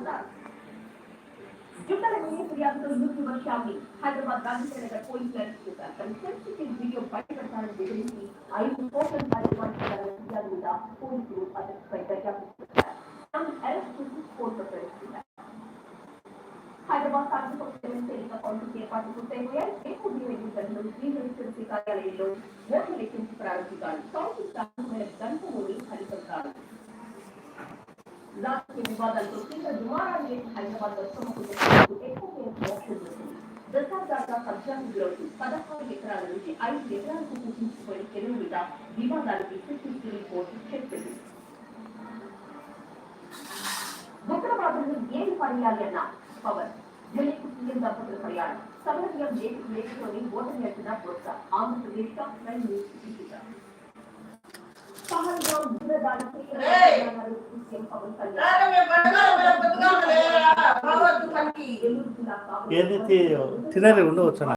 అన్నారు. జుట్టల ఫిర్యాదుతో YouTuber Xiaomi Hyderabad Gandhinagar పోలీసులు అరెస్ట్ చేశారు. తన సెన్సిటివ్ వీడియో బయటపెట్టాలని బెదిరించి 5 కోట్ల ఫిర్యాదు మీద పోలీసులు అతనిపై దర్యాప్తు చేశారు. అరెస్ట్ చేసి కోర్టులో ప్రవేశించారు. హైదరాబాద్ ఎన్నికల కౌంటింగ్ ఏర్పాట్లు పూర్తయిపోయాయి. జీహెచ్ఎంసీ కార్యాలయంలో ఓట్ల లెక్కింపు ప్రారంభించారు. కౌంటింగ్ ప్రారంభమైన గంటలోని ఫలితాలు రాజకీయ వివాదాలతో తీవ్ర దుమారాన్ని హైదరాబాద్ ఎక్కువ మోక్షం దొరికింది. దశాబ్దాలుగా కబ్జాకు గురవుతూ 16 ఎకరాల నుంచి 5 ఎకరాలకు కుదించిపోయిన చెరువు మీద వివాదానికి సిటీ కోర్టు చెక్ పెట్టింది. ఉత్తరవాదులను ఏమి పడేయాలి అన్న పవర్ ఢిల్లీకి సీఎం దంపతుల ప్రయాణం సమరవ్యం లేఖలోని ఓటర్ నేర్చిన బొత్స ఆంధ్రప్రదేశ్ ఏదైతే తినలే ఉండవచ్చు.